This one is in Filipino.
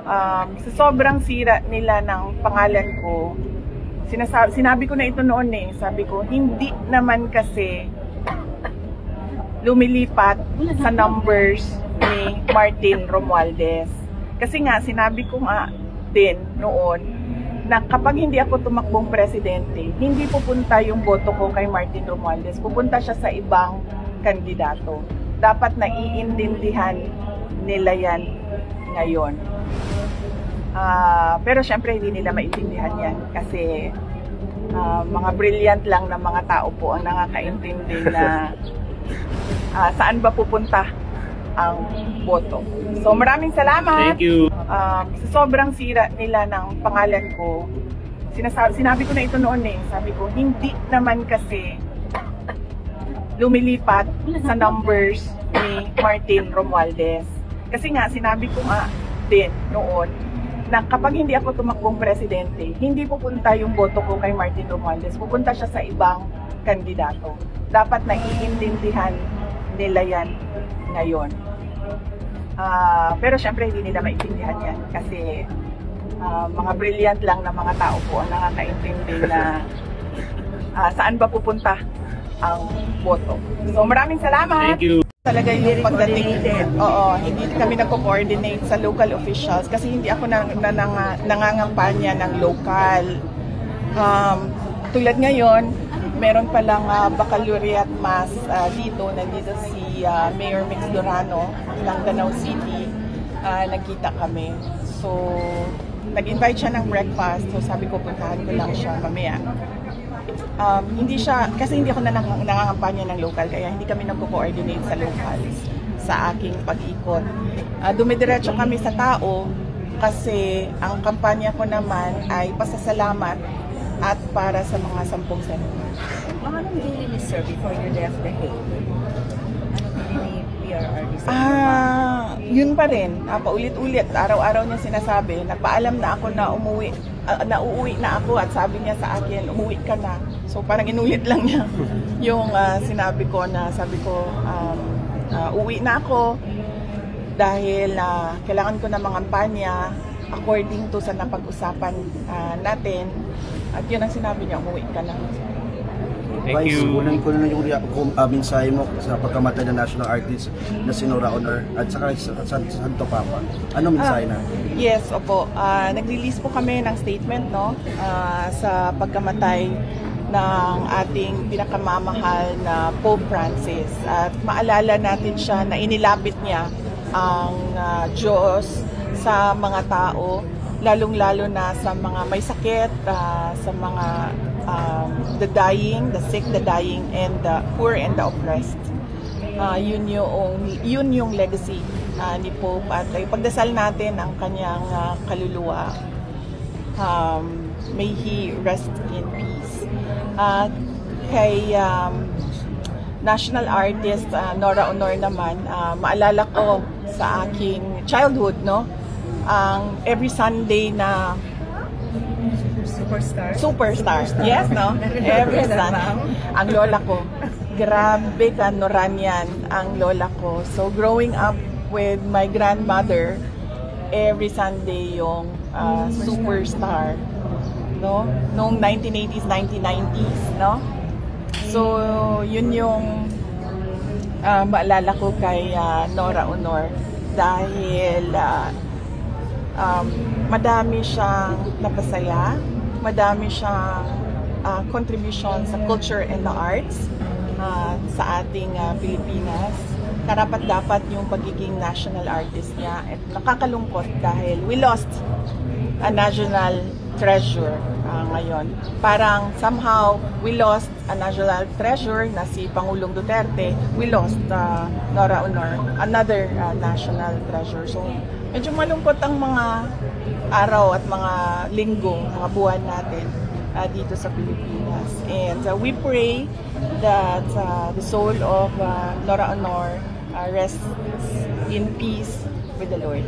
Sa sobrang sira nila ng pangalan ko, sinabi ko na ito noon sabi ko, hindi naman kasi lumilipat sa numbers ni Martin Romualdez. Kasi nga, sinabi ko nga din noon na kapag hindi ako tumakbong presidente, hindi pupunta yung boto ko kay Martin Romualdez, pupunta siya sa ibang kandidato. Dapat naiintindihan nila yan ngayon. Pero syempre hindi nila maintindihan yan kasi mga brilliant lang na mga tao po ang nakakaintindi na saan ba pupunta ang boto. So maraming salamat. Thank you. Sa sobrang sira nila ng pangalan ko, sinabi ko na ito noon sabi ko, hindi naman kasi lumilipat sa numbers ni Martin Romualdez. Kasi nga, sinabi ko nga din noon na kapag hindi ako tumakbong presidente, hindi pupunta yung boto ko kay Martin Romualdez, pupunta siya sa ibang kandidato. Dapat naiintindihan nila yan ngayon. Pero syempre hindi nila maintindihan yan kasi mga brilliant lang na mga tao po ang nakakaintindi na saan ba pupunta ang boto. So maraming salamat. Thank you. Talaga yung pagdating, hindi kami nagko-coordinate sa local officials kasi hindi ako nangangampanya ng local. Tulad ngayon, meron palang baccalaureate mass nandito si Mayor Mix Durano ng Danau City. Nagkita kami. So, nag-invite siya ng breakfast. So, sabi ko, puntahan ko lang siya mamaya. Hindi siya, kasi hindi ako nangangampanya ng local, kaya hindi kami nagko-coordinate sa locals sa aking pag-ikot. Dumidiretso kami sa tao kasi ang kampanya ko naman ay pasasalamat at para sa mga 10 senador. Anong daily ni sir before you left the Hague? Anong daily PRRD? Yun pa rin. Paulit-ulit. Araw-araw niya sinasabi. Nagpaalam na ako na uuwi na ako at sabi niya sa akin, umuwi ka na. So parang inulit lang niya yung sinabi ko na uwi na ako dahil kailangan ko na mangampanya according to sa napag-usapan natin. At yun ang sinabi niya, umuwi ka na. Thank you. Kunin ko na yung mensahe mo sa pagkamatay ng national artist na si Nora Aunor at saka sa Santo Papa. Ano mensahe na? Yes, opo. Nag-release po kami ng statement sa pagkamatay ng ating pinakamamahal na Pope Francis. At maalala natin siya na inilapit niya ang Diyos sa mga tao, lalong-lalo na sa mga may sakit, sa mga the dying, the sick, the dying, and the poor and the oppressed. Yun yung legacy ni Pope at ipagdasal natin ang kanyang kaluluwa. May he rest in peace. Kay national artist Nora Aunor naman, maalala ko sa aking childhood, ang every Sunday na Superstar. Yes, no? Every Sunday. Ang lola ko. Grabe ka, Noranian ang lola ko. So, growing up with my grandmother, every Sunday yung Superstar. No? Noong 1980s, 1990s, no? So, yun yung maalala ko kay Nora Aunor dahil madami siyang napasaya, madami siyang contribution sa culture and the arts sa ating Pilipinas. Karapat-dapat yung pagiging national artist niya at nakakalungkot dahil we lost a national treasure ngayon. Parang somehow we lost a national treasure na si Pangulong Duterte, we lost Nora Aunor, another national treasure. So medyo malungkot ang mga araw at mga linggo, mga buwan natin dito sa Pilipinas. And we pray that the soul of Nora Aunor rests in peace with the Lord.